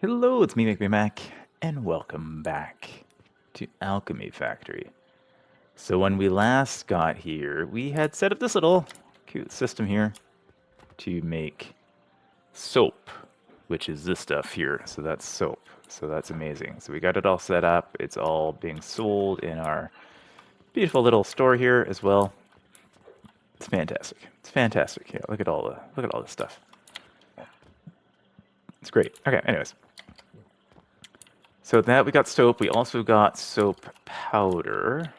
Hello, it's me, Mac, and welcome back to Alchemy Factory. So when we last got here, we had set up this little cute system here to make soap, which is this stuff here. So that's soap. So that's amazing. So we got it all set up. It's all being sold in our beautiful little store here as well. It's fantastic. It's fantastic. Yeah, look at all this stuff. It's great. Okay, anyways. So that we got soap. We also got soap powder.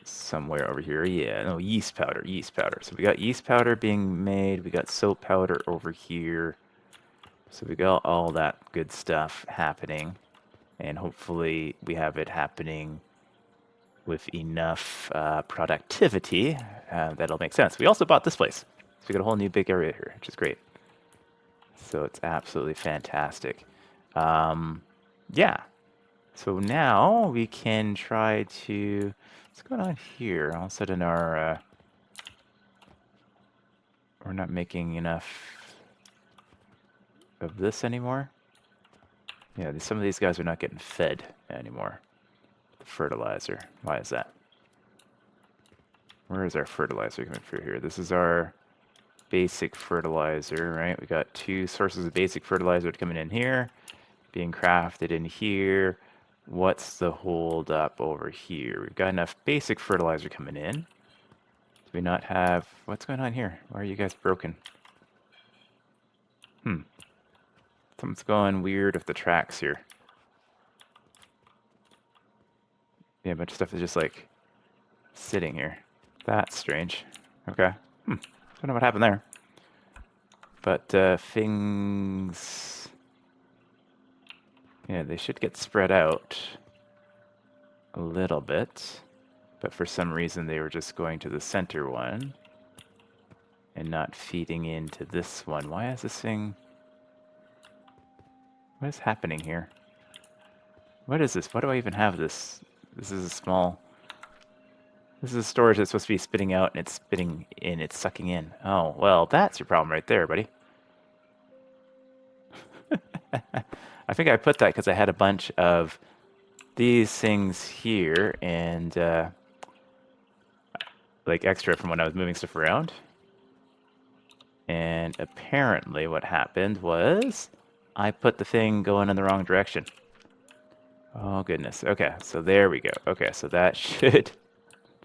Somewhere over here. Yeah, no, yeast powder, yeast powder. So we got yeast powder being made. We got soap powder over here. So we got all that good stuff happening. And hopefully we have it happening with enough productivity that'll make sense. We also bought this place. So we got a whole new big area here, which is great. So it's absolutely fantastic. Yeah. So now we can try to... What's going on here? All of a sudden our... we're not making enough of this anymore. Yeah, some of these guys are not getting fed anymore. The fertilizer. Why is that? Where is our fertilizer coming through here? This is our basic fertilizer, right? We got two sources of basic fertilizer coming in here, being crafted in here. What's the hold up over here? We've got enough basic fertilizer coming in. Do we not have... What's going on here? Why are you guys broken? Something's going weird with the tracks here. Yeah, a bunch of stuff is just like sitting here. That's strange. Okay. Don't know what happened there. But things... Yeah, they should get spread out a little bit. But for some reason they were just going to the center one and not feeding into this one. Why is this thing... What is happening here? What is this? Why do I even have this? This is a small... This is a storage that's supposed to be spitting out and it's spitting in, it's sucking in. Oh, well, that's your problem right there, buddy. I think I put that because I had a bunch of these things here and like extra from when I was moving stuff around. And apparently what happened was I put the thing going in the wrong direction. Oh, goodness. Okay, so there we go. Okay, so that should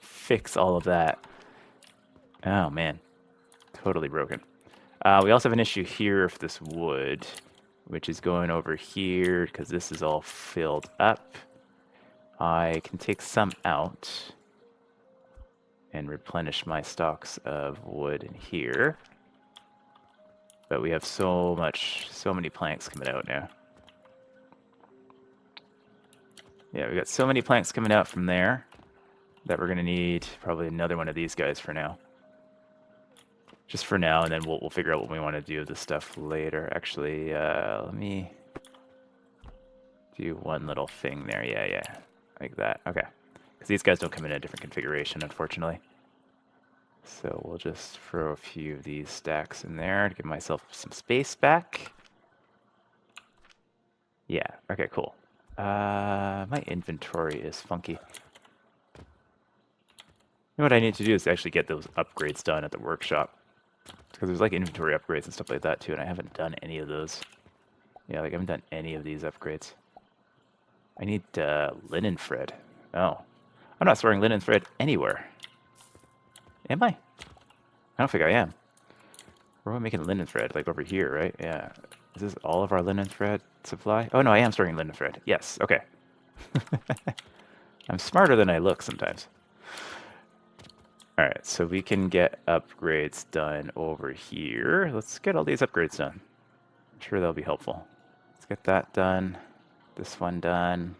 fix all of that. Oh, man. Totally broken. We also have an issue here with this wood, which is going over here because this is all filled up. I can take some out and replenish my stocks of wood in here. But we have so many planks coming out now. Yeah, we got so many planks coming out from there that we're gonna need probably another one of these guys for now. Just for now, and then we'll figure out what we want to do with this stuff later. Actually, let me do one little thing there. Yeah, like that. Okay, because these guys don't come in a different configuration, unfortunately. So we'll just throw a few of these stacks in there to give myself some space back. Yeah, okay, cool. My inventory is funky. You know what I need to do is actually get those upgrades done at the workshop. Because there's like inventory upgrades and stuff like that too, and I haven't done any of those. Yeah, like I haven't done any of these upgrades. I need linen thread. Oh. I'm not storing linen thread anywhere. Am I? I don't think I am. Where am I making linen thread? Like over here, right? Yeah. Is this all of our linen thread supply? Oh no, I am storing linen thread. Yes, okay. I'm smarter than I look sometimes. Alright, so we can get upgrades done over here. Let's get all these upgrades done. I'm sure that'll be helpful. Let's get that done. This one done.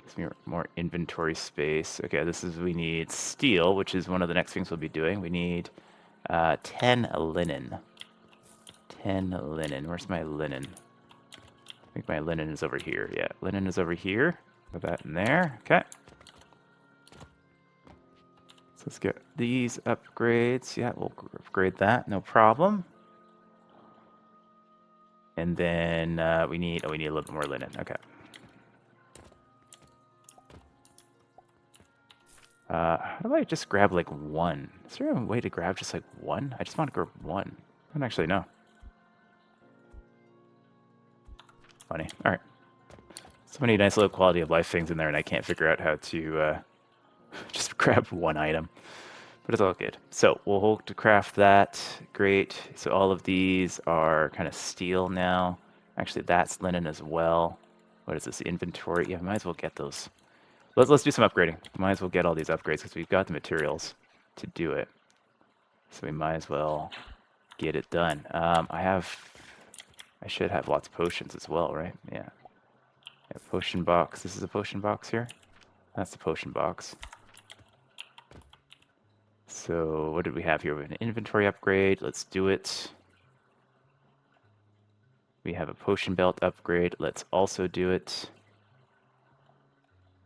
Gives me more inventory space. Okay, we need steel, which is one of the next things we'll be doing. We need 10 linen. 10 linen. Where's my linen? I think my linen is over here. Yeah, linen is over here. Put that in there. Okay. So let's get these upgrades. Yeah, we'll upgrade that. No problem. And then we need a little bit more linen. Okay. How do I just grab like one? Is there a way to grab just like one? I just want to grab one. I don't actually know. Funny. All right. So many nice little quality of life things in there, and I can't figure out how to just grab one item. But it's all good. So we'll hope to craft that. Great. So all of these are kind of steel now. Actually, that's linen as well. What is this? Inventory? Yeah, might as well get those. Let's do some upgrading. Might as well get all these upgrades because we've got the materials to do it. So we might as well get it done. I should have lots of potions as well, right? Yeah. Potion box. This is a potion box here. That's the potion box. So what did we have here? We have an inventory upgrade. Let's do it. We have a potion belt upgrade. Let's also do it.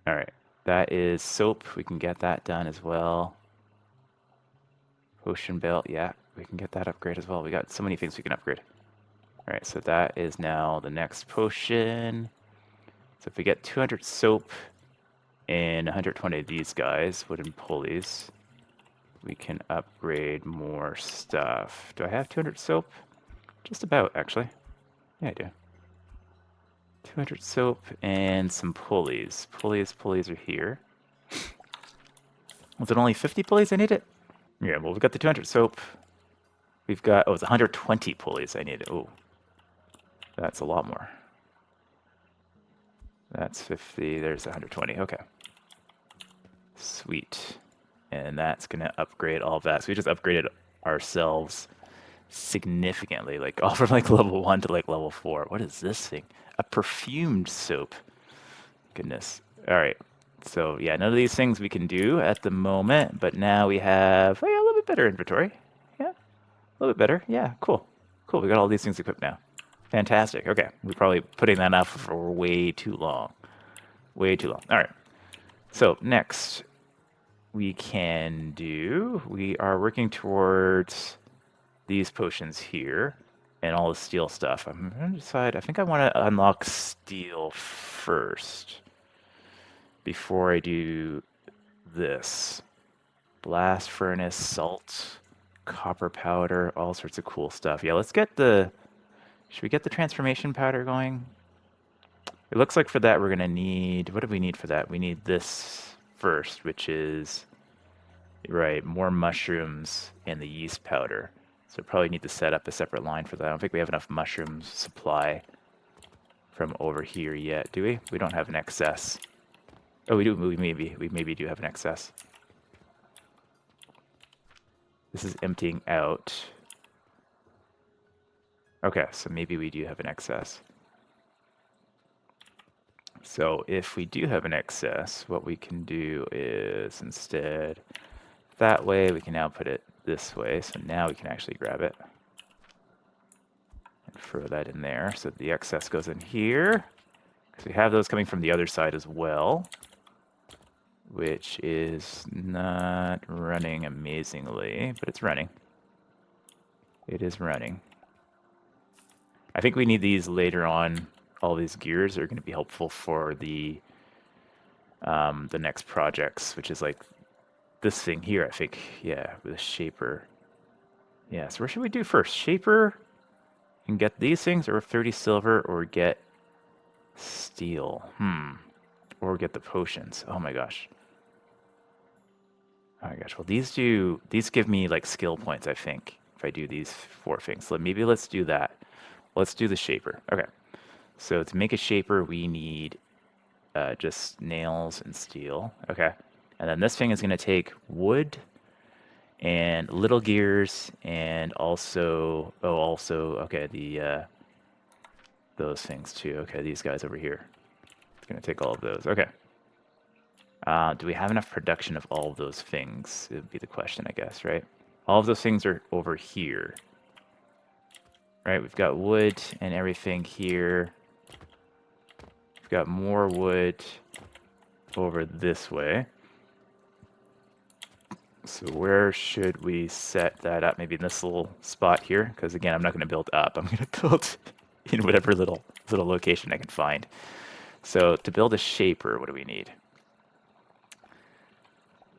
All right. That is soap. We can get that done as well. Potion belt. Yeah, we can get that upgrade as well. We got so many things we can upgrade. All right. So that is now the next potion. So if we get 200 soap and 120 of these guys, wooden pulleys, we can upgrade more stuff. Do I have 200 soap? Just about, actually. Yeah, I do. 200 soap and some pulleys. Pulleys are here. Was it only 50 pulleys I needed? Yeah, well, we've got the 200 soap. We've got, oh, it's 120 pulleys I needed. Oh, that's a lot more. That's 50, there's 120, okay. Sweet. And that's gonna upgrade all of that. So we just upgraded ourselves significantly, like all from like level 1 to like level 4. What is this thing? A perfumed soap. Goodness. All right. So yeah, none of these things we can do at the moment, but now we have a little bit better inventory. Yeah, a little bit better. Yeah, cool. Cool, we got all these things equipped now. Fantastic. Okay, we're probably putting that up for way too long. Way too long. All right. So next we can do, we are working towards these potions here and all the steel stuff. I'm going to decide, I think I want to unlock steel first before I do this. Blast furnace, salt, copper powder, all sorts of cool stuff. Yeah, let's get the, should we get the transformation powder going? It looks like for that we're going to need, what do we need for that? We need this first, which is, right, more mushrooms and the yeast powder. So probably need to set up a separate line for that. I don't think we have enough mushrooms supply from over here yet, do we? We don't have an excess. Oh, we do. We maybe do have an excess. This is emptying out. Okay, so maybe we do have an excess. So if we do have an excess, what we can do is instead, that way we can now put it this way. So now we can actually grab it and throw that in there. So the excess goes in here, because we have those coming from the other side as well, which is not running amazingly, but it's running. It is running. I think we need these later on. All these gears are going to be helpful for the next projects, which is like this thing here, I think. Yeah, with a shaper. Yeah, so what should we do first? Shaper and get these things, or 30 silver, or get steel. Or get the potions. Oh my gosh. Oh my gosh. Well, these give me like skill points, I think, if I do these 4 things. So maybe let's do that. Let's do the shaper. Okay. So to make a shaper, we need just nails and steel. Okay. And then this thing is going to take wood and little gears and also, okay, those things too. Okay, these guys over here. It's going to take all of those. Okay. Do we have enough production of all of those things? It would be the question, I guess, right? All of those things are over here. Right, we've got wood and everything here. We've got more wood over this way. So where should we set that up? Maybe in this little spot here? Because again, I'm not going to build up. I'm going to build in whatever little location I can find. So to build a shaper, what do we need?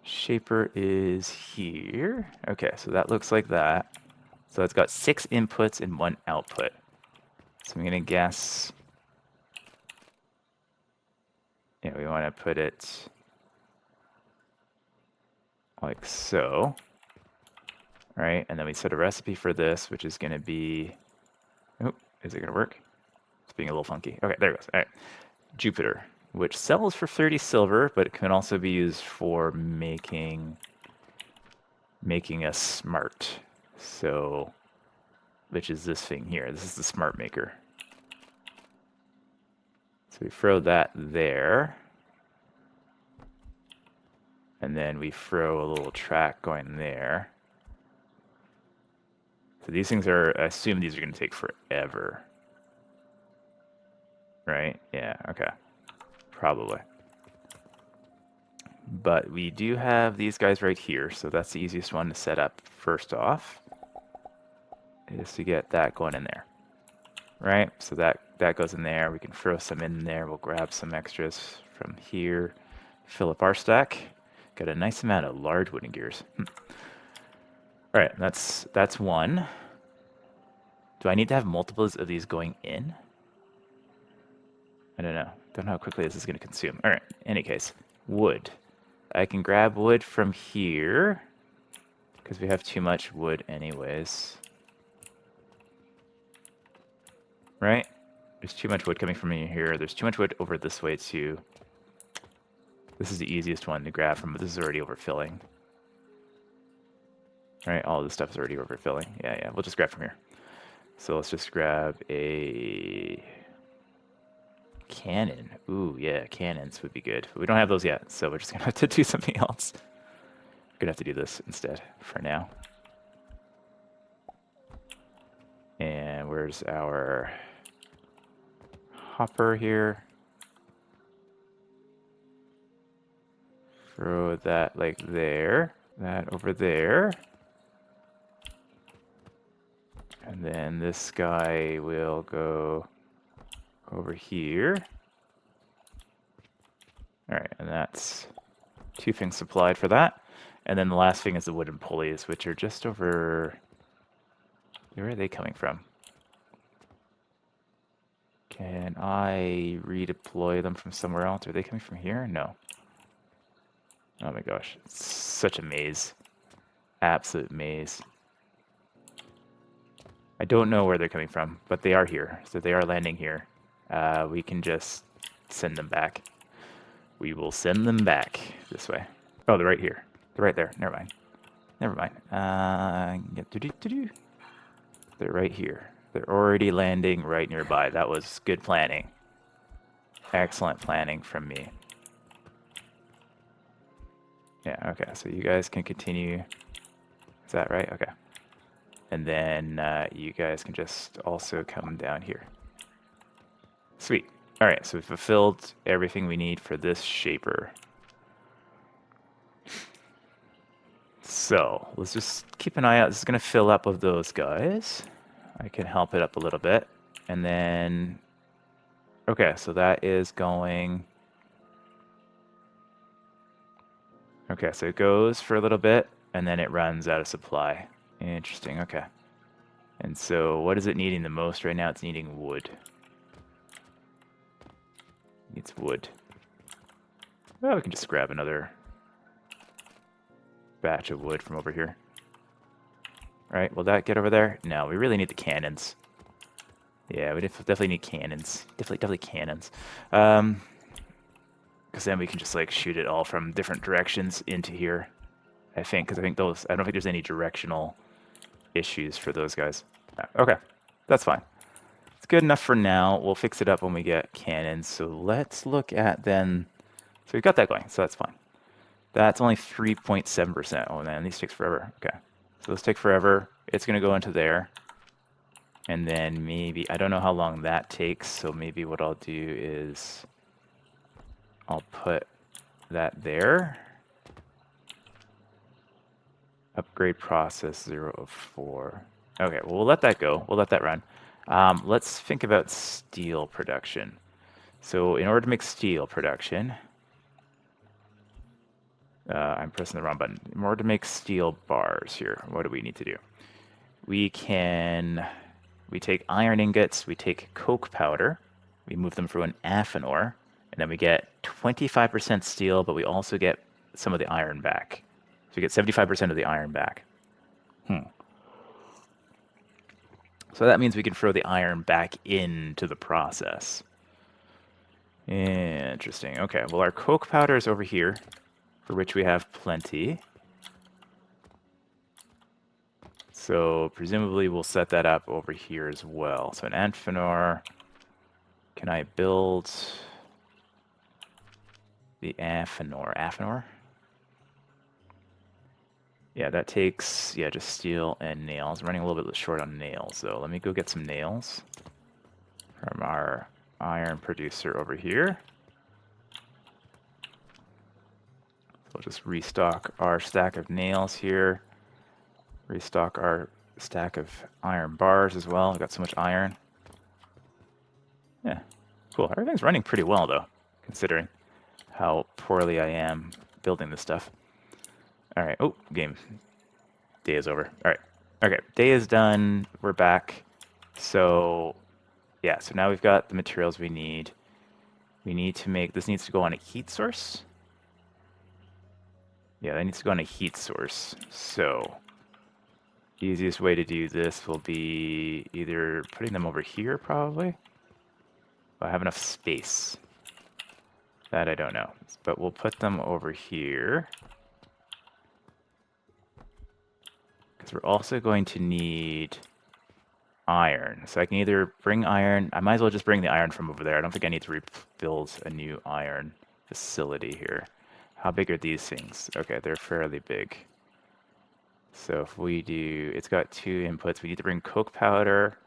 Shaper is here. Okay, so that looks like that. So it's got 6 inputs and 1 output. So I'm gonna guess, yeah, we want to put it like so, right? And then we set a recipe for this, which is gonna be, oh, is it gonna work? It's being a little funky. Okay, there it goes. All right, Jupiter, which sells for 30 silver, but it can also be used for making a smart. So, which is this thing here. This is the smart maker. So we throw that there. And then we throw a little track going there. So these things are, I assume these are going to take forever. Right? Yeah, okay. Probably. But we do have these guys right here, so that's the easiest one to set up first off. Is to get that going in there. Right? So that goes in there. We can throw some in there. We'll grab some extras from here. Fill up our stack. Got a nice amount of large wooden gears. All right, that's one. Do I need to have multiples of these going in? I don't know. Don't know how quickly this is going to consume. All right, in any case, wood. I can grab wood from here because we have too much wood anyways. Right? There's too much wood coming from here. There's too much wood over this way too. This is the easiest one to grab from, but this is already overfilling. Right, all this stuff is already overfilling. Yeah, we'll just grab from here. So let's just grab a cannon. Ooh, yeah, cannons would be good. But we don't have those yet, so we're just gonna have to do something else. We're gonna have to do this instead for now. And where's our hopper here? Throw that like there, that over there. And then this guy will go over here. All right, and that's 2 things supplied for that. And then the last thing is the wooden pulleys, which are just over... Where are they coming from? Can I redeploy them from somewhere else? Are they coming from here? No. Oh my gosh, it's such a maze. Absolute maze. I don't know where they're coming from, but they are here. So they are landing here. We can just send them back. We will send them back this way. Oh, they're right here. They're right there. Never mind. Never mind. They're right here. They're already landing right nearby. That was good planning. Excellent planning from me. Yeah, okay. So you guys can continue. Is that right? Okay. And then you guys can just also come down here. Sweet. All right, so we fulfilled everything we need for this shaper. So let's just keep an eye out. This is going to fill up with those guys. I can help it up a little bit. And then, okay, so that is going... Okay, so it goes for a little bit, and then it runs out of supply. Interesting, okay. And so what is it needing the most right now? It's needing wood. Needs wood. Well, we can just grab another batch of wood from over here. Right, will that get over there? No, we really need the cannons. Yeah, we definitely need cannons. Definitely cannons. Because then we can just like shoot it all from different directions into here. I think, because I don't think there's any directional issues for those guys. Okay, that's fine. It's good enough for now. We'll fix it up when we get cannons. So let's look at then. So we've got that going, so that's fine. That's only 3.7%. Oh man, these takes forever. Okay, so this takes forever. It's gonna go into there. And then maybe, I don't know how long that takes, so maybe what I'll do is I'll put that there. Upgrade process 0 of 4. Okay, well, we'll let that go. We'll let that run. Let's think about steel production. So in order to make steel production, I'm pressing the wrong button. In order to make steel bars here, what do we need to do? We take iron ingots, we take coke powder, we move them through an aphanor, and then we get 25% steel, but we also get some of the iron back. So we get 75% of the iron back. So that means we can throw the iron back into the process. Interesting. Okay, well, our coke powder is over here, for which we have plenty. So presumably we'll set that up over here as well. So an Amphenor. Can I build the Amphenor? Amphenor? Yeah, that takes, just steel and nails. I'm running a little bit short on nails, though. Let me go get some nails from our iron producer over here. So we'll just restock our stack of nails here. Restock our stack of iron bars as well. I've got so much iron. Yeah, cool. Everything's running pretty well, though, considering how poorly I am building this stuff. All right. Oh, game. Day is over. All right. Okay. Day is done. We're back. So, yeah. So now we've got the materials we need. We need to make... This needs to go on a heat source. Yeah, that needs to go on a heat source. So, the easiest way to do this will be either putting them over here, probably. I have enough space. That I don't know. But we'll put them over here. Because we're also going to need iron. So I can either bring iron. I might as well just bring the iron from over there. I don't think I need to rebuild a new iron facility here. How big are these things? Okay, they're fairly big. So if we do, it's got 2 inputs. We need to bring coke powder,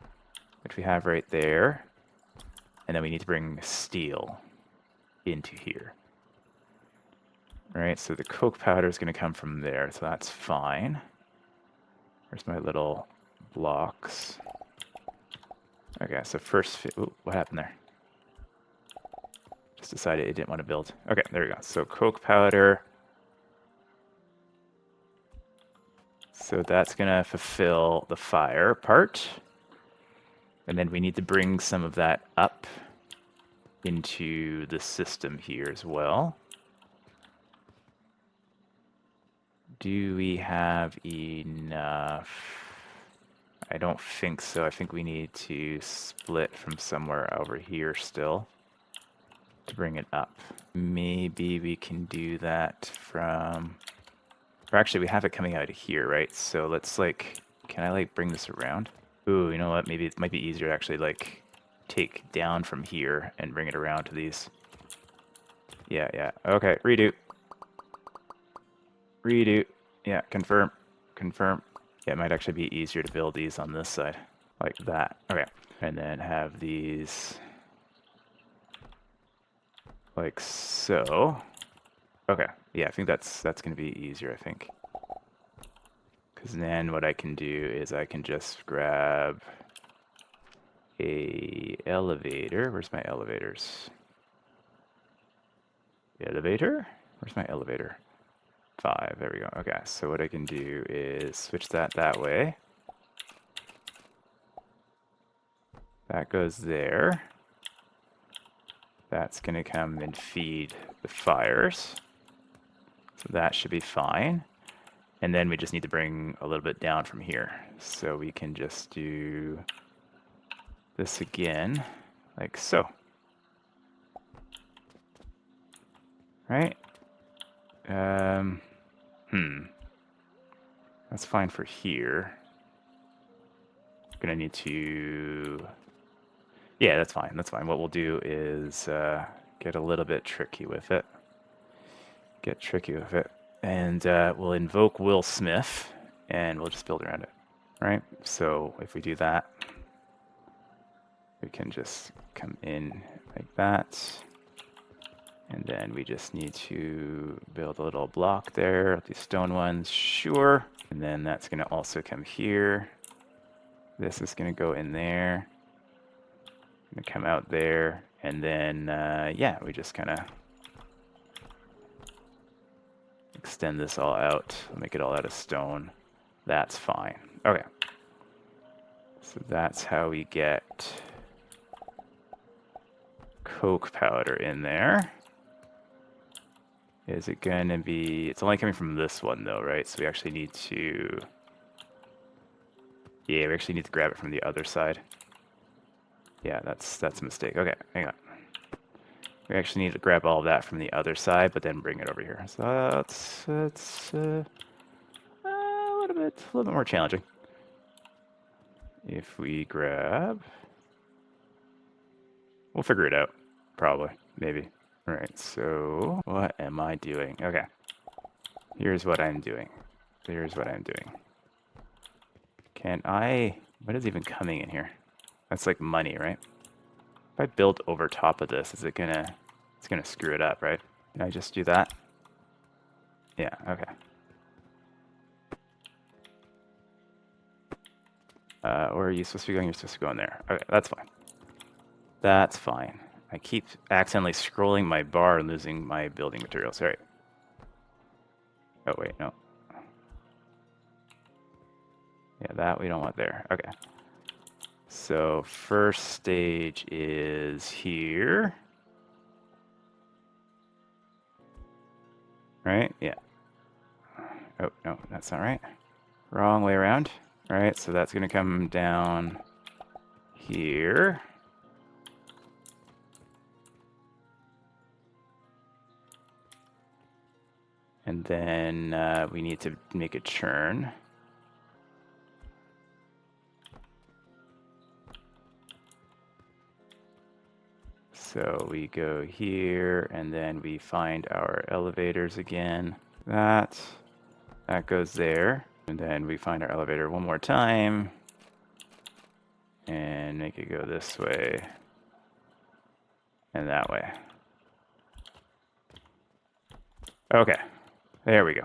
which we have right there. And then we need to bring steel into here. All right, so the coke powder is going to come from there, so that's fine. Where's my little blocks? Okay, so first... Ooh, what happened there? Just decided it didn't want to build. Okay, there we go. So coke powder. So that's going to fulfill the fire part. And then we need to bring some of that up into the system here as well. Do we have enough? I don't think so. I think we need to split from somewhere over here still to bring it up. Maybe we can do that from... Or actually, we have it coming out of here, right? So let's can I bring this around? Ooh, you know what? Maybe it might be easier to actually take down from here and bring it around to these. Yeah. Okay, redo. Redo. Yeah, confirm. Confirm. Yeah, it might actually be easier to build these on this side. Like that. Okay. And then have these like so. Okay. Yeah, I think that's going to be easier, I think. Because then what I can do is I can just grab a elevator. Where's my elevators? Elevator? Where's my elevator? 5. There we go. Okay, so what I can do is switch that way. That goes there. That's going to come and feed the fires. So that should be fine. And then we just need to bring a little bit down from here. So we can just do this again, like so. Right? That's fine for here. Gonna need to... Yeah, that's fine. That's fine. What we'll do is get a little bit tricky with it. And we'll invoke Will Smith, and we'll just build around it. Right? So if we do that, we can just come in like that. And then we just need to build a little block there. These stone ones, sure. And then that's going to also come here. This is going to go in there. Gonna come out there, and then, yeah, we just kind of extend this all out, make it all out of stone. That's fine. Okay. So that's how we get coke powder in there. Is it going to be... It's only coming from this one, though, right? So we actually need to... Yeah, we actually need to grab it from the other side. Yeah, that's a mistake. Okay, hang on. We actually need to grab all of that from the other side, but then bring it over here. So that's a little bit more challenging. If we grab... We'll figure it out. Probably. Maybe. Alright, so... What am I doing? Okay. Here's what I'm doing. Here's what I'm doing. Can I... What is even coming in here? That's like money, right? If I build over top of this, is it gonna... It's gonna screw it up, right? Can I just do that? Yeah, okay. Where are you supposed to be going? You're supposed to go in there. Okay, that's fine. That's fine. I keep accidentally scrolling my bar and losing my building materials. Sorry. Oh, wait, no. Yeah, that we don't want there. Okay. So first stage is here. Right? Yeah. Oh, no, that's not right. Wrong way around. All right, so that's going to come down here. And then we need to make a churn. So we go here, and then we find our elevators again. That goes there. And then we find our elevator one more time. And make it go this way. And that way. Okay. There we go.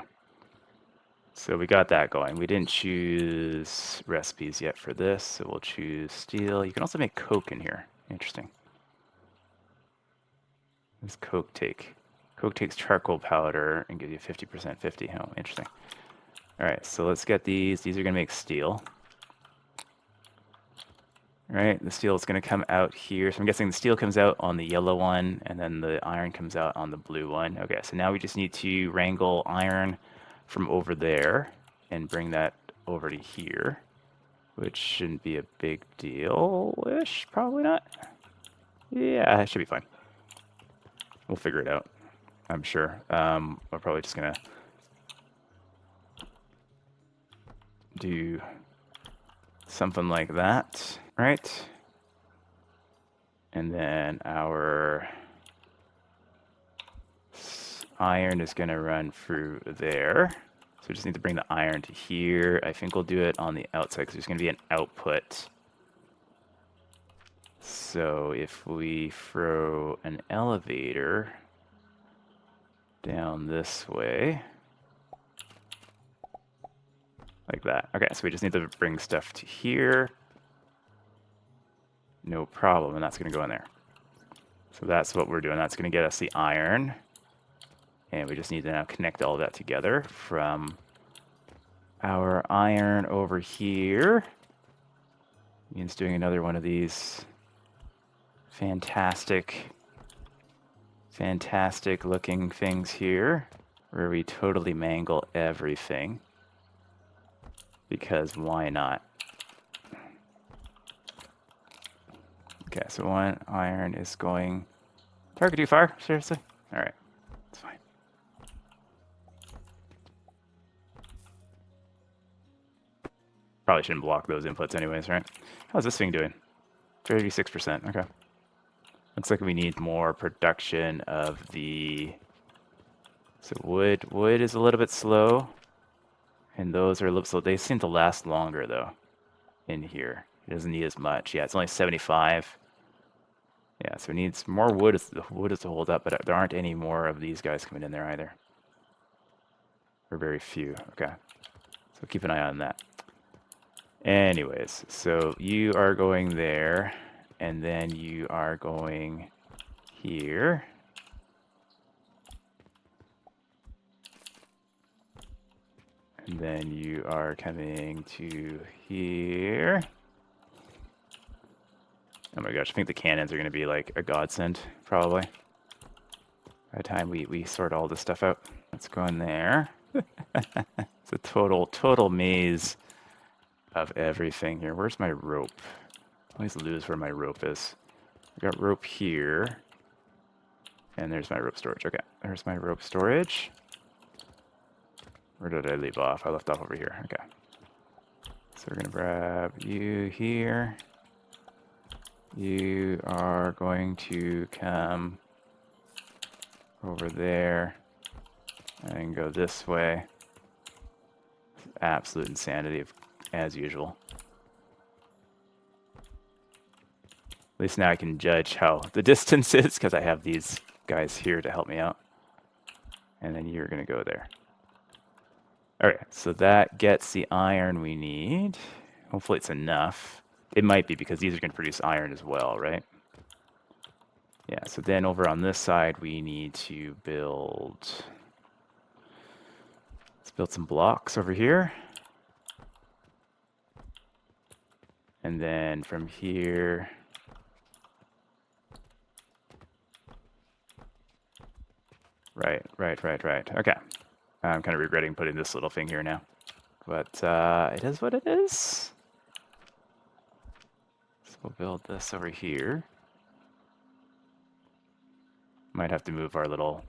So we got that going. We didn't choose recipes yet for this, so we'll choose steel. You can also make coke in here. Interesting. What does coke take? Coke takes charcoal powder and gives you 50%, 50. Oh, interesting. All right, so let's get these. These are going to make steel. All right, the steel is going to come out here. So I'm guessing the steel comes out on the yellow one, and then the iron comes out on the blue one. Okay, so now we just need to wrangle iron from over there and bring that over to here, which shouldn't be a big deal-ish. Probably not. Yeah, it should be fine. We'll figure it out, I'm sure. We're probably just going to do something like that, right? And then our iron is going to run through there. So we just need to bring the iron to here. I think we'll do it on the outside because there's going to be an output. So if we throw an elevator down this way, like that. Okay, so we just need to bring stuff to here. No problem, and that's going to go in there. So that's what we're doing. That's going to get us the iron. And we just need to now connect all of that together from our iron over here. Means doing another one of these fantastic looking things here, where we totally mangle everything. Because why not? Okay, so one iron is going... Target too far? Seriously? Alright, it's fine. Probably shouldn't block those inputs anyways, right? How's this thing doing? 36%, okay. Looks like we need more production of the... So wood is a little bit slow. And those are a little slow. They seem to last longer, though, in here. It doesn't need as much. Yeah, it's only 75. Yeah, so it needs more wood. The wood is to hold up, but there aren't any more of these guys coming in there either. Or very few. Okay. So keep an eye on that. Anyways, so you are going there, and then you are going here. And then you are coming to here. Oh my gosh, I think the cannons are going to be like a godsend, probably. By the time we sort all this stuff out. Let's go in there. It's a total maze of everything here. Where's my rope? I always lose where my rope is. I got rope here. And there's my rope storage. Okay, there's my rope storage. Where did I leave off? I left off over here. Okay. So we're going to grab you here. You are going to come over there and go this way. Absolute insanity, as usual. At least now I can judge how the distance is because I have these guys here to help me out. And then you're going to go there. Alright, so that gets the iron we need. Hopefully it's enough. It might be because these are going to produce iron as well, right? Yeah, so then over on this side we need to build... Let's build some blocks over here. And then from here... Right. Okay. I'm kind of regretting putting this little thing here now. But it is what it is. So we'll build this over here. Might have to move our little...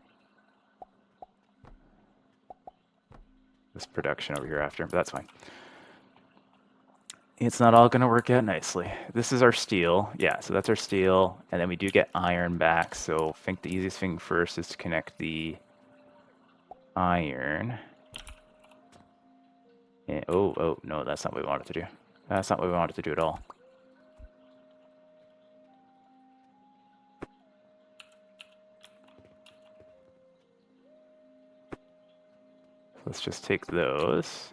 this production over here after, but that's fine. It's not all going to work out nicely. This is our steel. Yeah, so that's our steel. And then we do get iron back. So I think the easiest thing first is to connect the iron. And, oh, no, that's not what we wanted to do. That's not what we wanted to do at all. Let's just take those.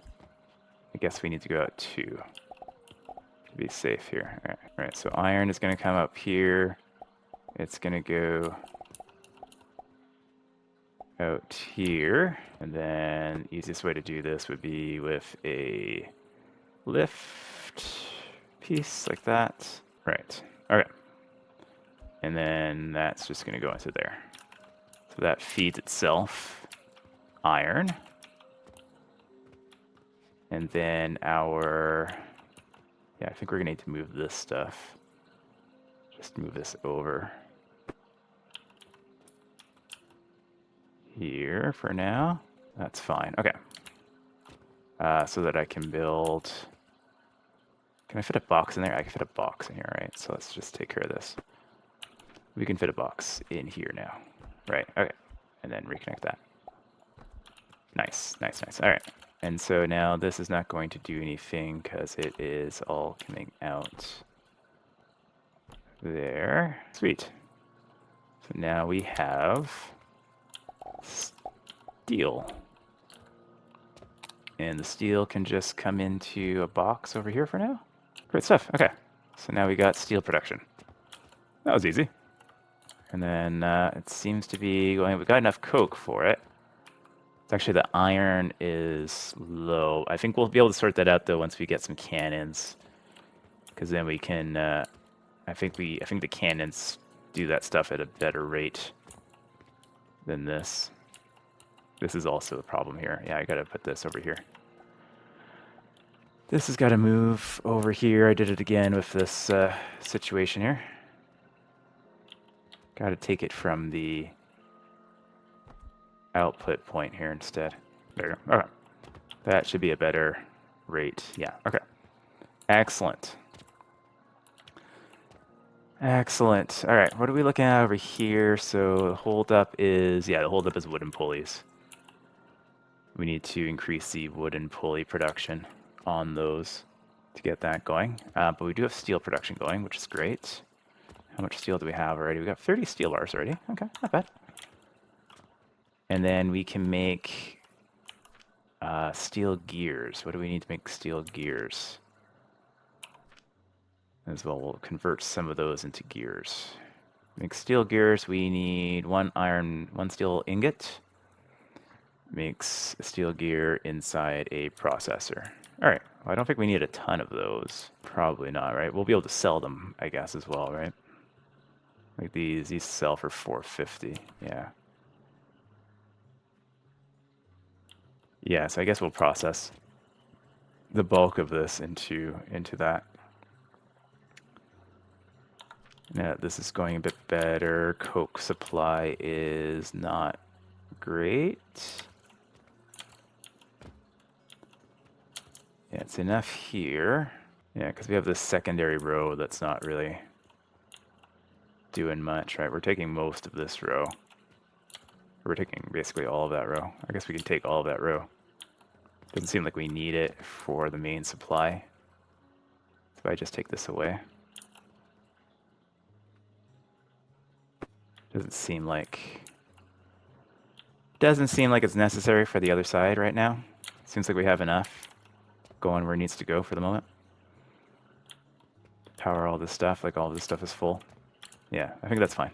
I guess we need to go out 2 to be safe here. All right, so iron is going to come up here. It's going to go out here. And then the easiest way to do this would be with a lift piece like that. Right. Okay. And then that's just going to go into there. So that feeds itself iron. And then our, yeah, I think we're gonna need to move this stuff. Just move this over here for now. That's fine, okay. So that I can build, can I fit a box in there? I can fit a box in here, right? So let's just take care of this. We can fit a box in here now. Right, okay. And then reconnect that. Nice. All right. And so now this is not going to do anything because it is all coming out there. Sweet. So now we have steel. And the steel can just come into a box over here for now. Great stuff. Okay. So now we got steel production. That was easy. And then it seems to be going, we got enough coke for it. It's actually the iron is low. I think we'll be able to sort that out though once we get some cannons, because then we can. I think the cannons do that stuff at a better rate than this. This is also a problem here. Yeah, I gotta put this over here. This has got to move over here. I did it again with this situation here. Got to take it from the output point here instead. There you go. Okay. That should be a better rate. Yeah, okay. Excellent. Excellent. All right, what are we looking at over here? So the holdup is, yeah, the holdup is wooden pulleys. We need to increase the wooden pulley production on those to get that going. But we do have steel production going, which is great. How much steel do we have already? We got 30 steel bars already. Okay, not bad. And then we can make steel gears. What do we need to make steel gears? As well, we'll convert some of those into gears. Make steel gears, we need 1 steel ingot. Makes a steel gear inside a processor. All right, well, I don't think we need a ton of those. Probably not, right? We'll be able to sell them, I guess, as well, right? Like these sell for 450, yeah. Yeah, so I guess we'll process the bulk of this into that. Yeah, this is going a bit better. Coke supply is not great. Yeah, it's enough here. Yeah, because we have this secondary row that's not really doing much, right? We're taking most of this row. We're taking basically all of that row. I guess we can take all of that row. Doesn't seem like we need it for the main supply. So if I just take this away. Doesn't seem like it's necessary for the other side right now. Seems like we have enough going where it needs to go for the moment. Power all this stuff, like all of this stuff is full. Yeah, I think that's fine.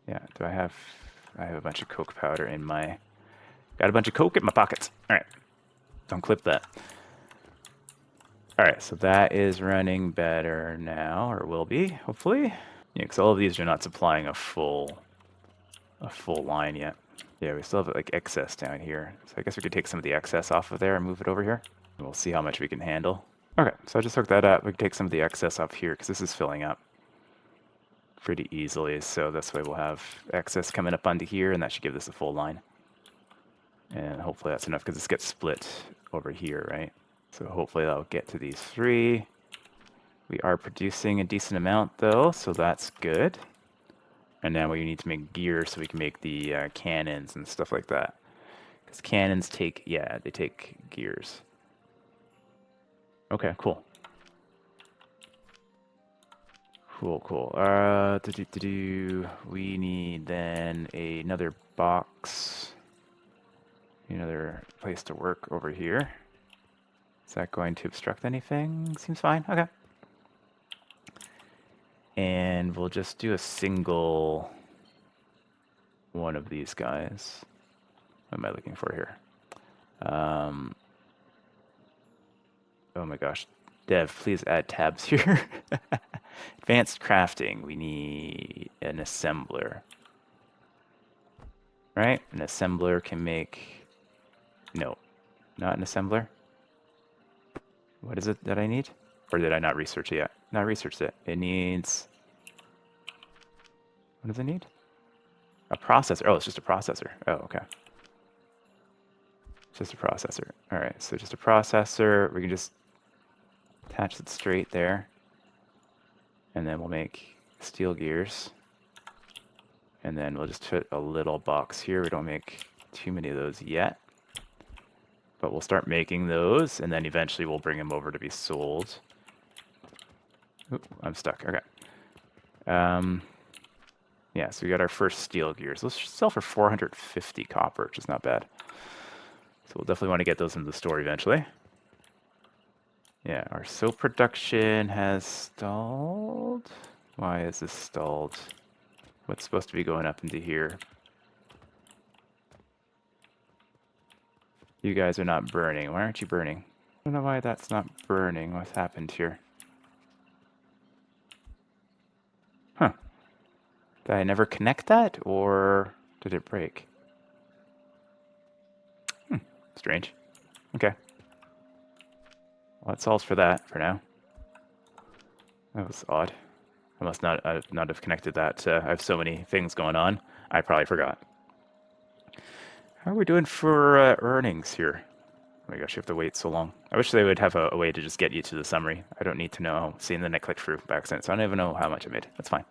Yeah, I have a bunch of coke powder in my... Got a bunch of coke in my pockets. All right, don't clip that. All right, so that is running better now, or will be, hopefully. Yeah, because all of these are not supplying a full line yet. Yeah, we still have like excess down here. So I guess we could take some of the excess off of there and move it over here. We'll see how much we can handle. Okay, so I just hooked that up. We can take some of the excess off here because this is filling up pretty easily. So this way we'll have excess coming up onto here, and that should give this a full line. And hopefully that's enough because this gets split over here, right? So hopefully that'll get to these 3. We are producing a decent amount though, so that's good. And now we need to make gear so we can make the cannons and stuff like that. Because cannons take, yeah, they take gears. Okay, cool. Cool. We need then another box. Another place to work over here. Is that going to obstruct anything? Seems fine. Okay. And we'll just do a single one of these guys. What am I looking for here? Oh my gosh. Dev, please add tabs here. Advanced crafting. We need an assembler. Right? An assembler can make... No, not an assembler. What is it that I need? Or did I not research it yet? No, I researched it. It needs... What does it need? A processor. Oh, it's just a processor. Oh, okay. Just a processor. All right, so just a processor. We can just attach it straight there. And then we'll make steel gears. And then we'll just put a little box here. We don't make too many of those yet. But we'll start making those, and then eventually we'll bring them over to be sold. Oop, I'm stuck. Okay. Yeah, so we got our first steel gears. Those sell for 450 copper, which is not bad. So we'll definitely want to get those into the store eventually. Yeah, our soap production has stalled. Why is this stalled? What's supposed to be going up into here? You guys are not burning. Why aren't you burning? I don't know why that's not burning. What's happened here? Huh. Did I never connect that, or did it break? Strange. Okay. Well, that solves for that for now. That was odd. I must not have connected that. I have so many things going on. I probably forgot. How are we doing for earnings here? Oh my gosh, you have to wait so long. I wish they would have a way to just get you to the summary. I don't need to know. See, and then I clicked through by accident, so I don't even know how much I made. That's fine.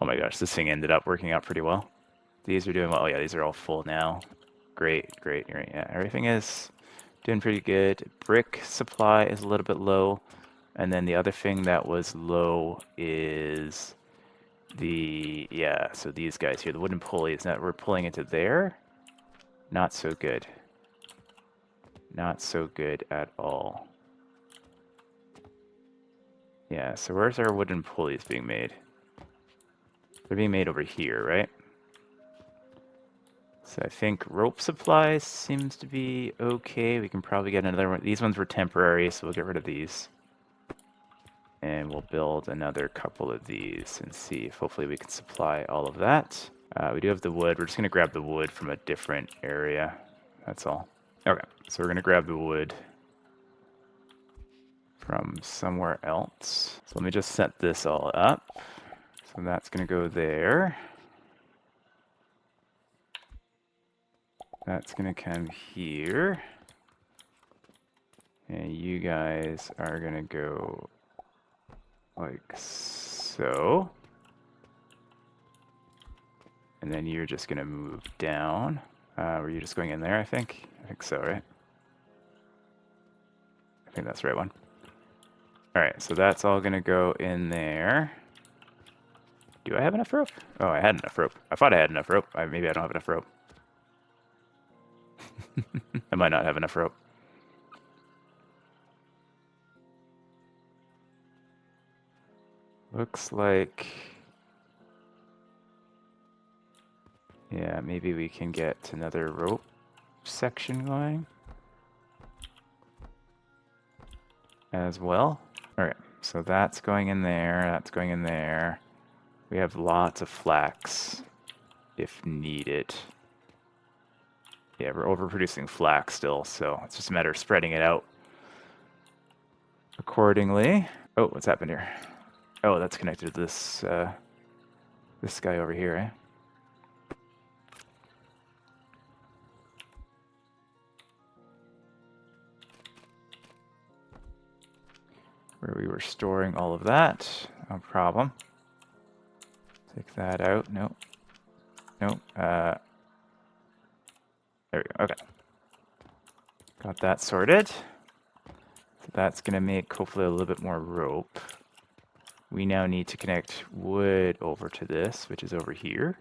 Oh my gosh, this thing ended up working out pretty well. These are doing well. Oh yeah, these are all full now. Great. Yeah, everything is doing pretty good. Brick supply is a little bit low. And then the other thing that was low is so these guys here, the wooden pulleys that we're pulling into there. Not so good. Not so good at all. Yeah, so where's our wooden pulleys being made? They're being made over here, right? So I think rope supply seems to be okay. We can probably get another one. These ones were temporary, so we'll get rid of these. And we'll build another couple of these and see if hopefully we can supply all of that. We do have the wood. We're just going to grab the wood from a different area. That's all. Okay, so we're going to grab the wood from somewhere else. So let me just set this all up. So that's going to go there. That's going to come here. And you guys are going to go like so. And then you're just going to move down. Were you just going in there, I think? I think so, right? I think that's the right one. All right, so that's all going to go in there. Do I have enough rope? Oh, I had enough rope. I thought I had enough rope. Maybe I don't have enough rope. I might not have enough rope. Looks like... yeah, maybe we can get another rope section going as well. All right, so that's going in there. That's going in there. We have lots of flax if needed. Yeah, we're overproducing flax still, so it's just a matter of spreading it out accordingly. Oh, what's happened here? Oh, that's connected to this this guy over here, eh? Where we were storing all of that. No problem. Take that out. Nope. Nope. There we go. Okay. Got that sorted. So that's going to make hopefully a little bit more rope. We now need to connect wood over to this, which is over here.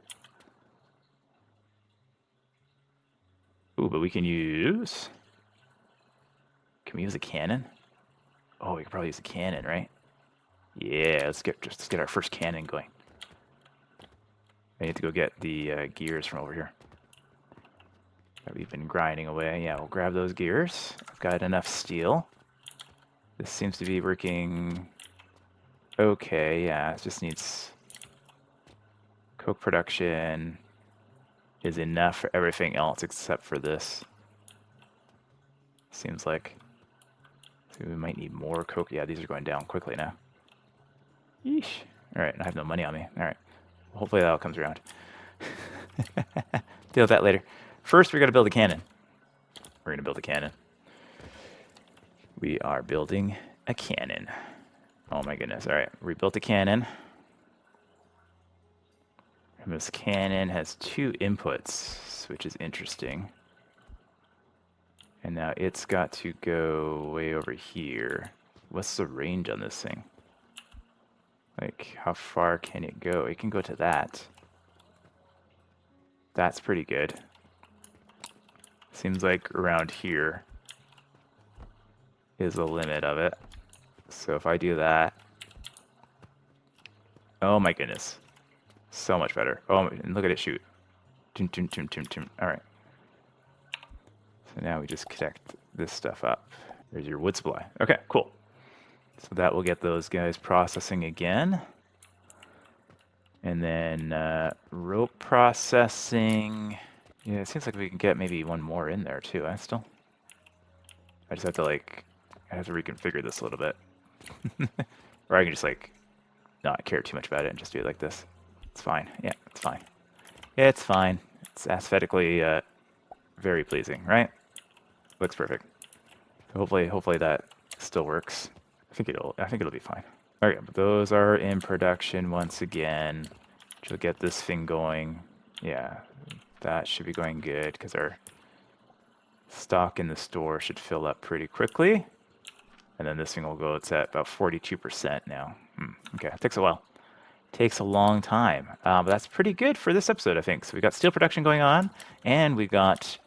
Ooh, but we can use... can we use a cannon? Oh, we could probably use a cannon, right? Yeah, let's get our first cannon going. I need to go get the gears from over here that we've been grinding away. Yeah, we'll grab those gears. I've got enough steel. This seems to be working okay. Yeah, it just needs... coke production is enough for everything else except for this. Seems like... so we might need more coke. Yeah, these are going down quickly now. Yeesh. Alright, I have no money on me. Alright. Hopefully that all comes around. Deal with that later. First, we got to build a cannon. We're going to build a cannon. We are building a cannon. Oh my goodness. Alright, we built a cannon. And this cannon has 2 inputs, which is interesting. And now it's got to go way over here. What's the range on this thing? Like, how far can it go? It can go to that. That's pretty good. Seems like around here is the limit of it. So if I do that... oh my goodness. So much better. Oh, and look at it shoot. Tum, tum, tum, tum, tum. All right. So now we just connect this stuff up. There's your wood supply. Okay, cool. So that will get those guys processing again. And then rope processing. Yeah, it seems like we can get maybe one more in there too, still. I just have to I have to reconfigure this a little bit. Or I can just not care too much about it and just do it like this. It's fine. Yeah, it's fine. Yeah, it's fine. It's aesthetically very pleasing, right? Looks perfect. So hopefully that still works. I think it'll be fine. Okay, but those are in production once again. Which will get this thing going. Yeah, that should be going good because our stock in the store should fill up pretty quickly. And then this thing will go, it's at about 42% now. Okay, it takes a while. Takes a long time. But that's pretty good for this episode, I think. So we got steel production going on, and we got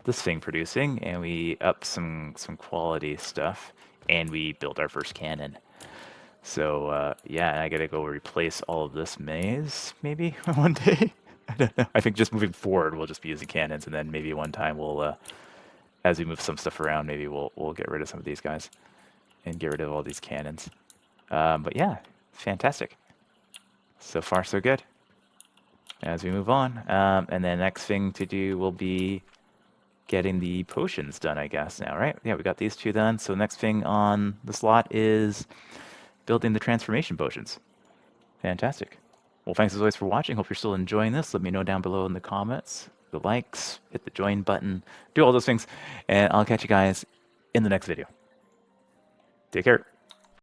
this thing producing, and we up some quality stuff, and we built our first cannon. So yeah, I gotta go replace all of this maze maybe one day. I don't know. I think just moving forward, we'll just be using cannons, and then maybe one time we'll, as we move some stuff around, maybe we'll get rid of some of these guys and get rid of all these cannons. But yeah, fantastic. So far, so good. As we move on, and then next thing to do will be getting the potions done, I guess, now, right? Yeah, we got these two done. So next thing on the slot is building the transformation potions. Fantastic. Well, thanks as always for watching. Hope you're still enjoying this. Let me know down below in the comments, the likes, hit the join button, do all those things, and I'll catch you guys in the next video. Take care.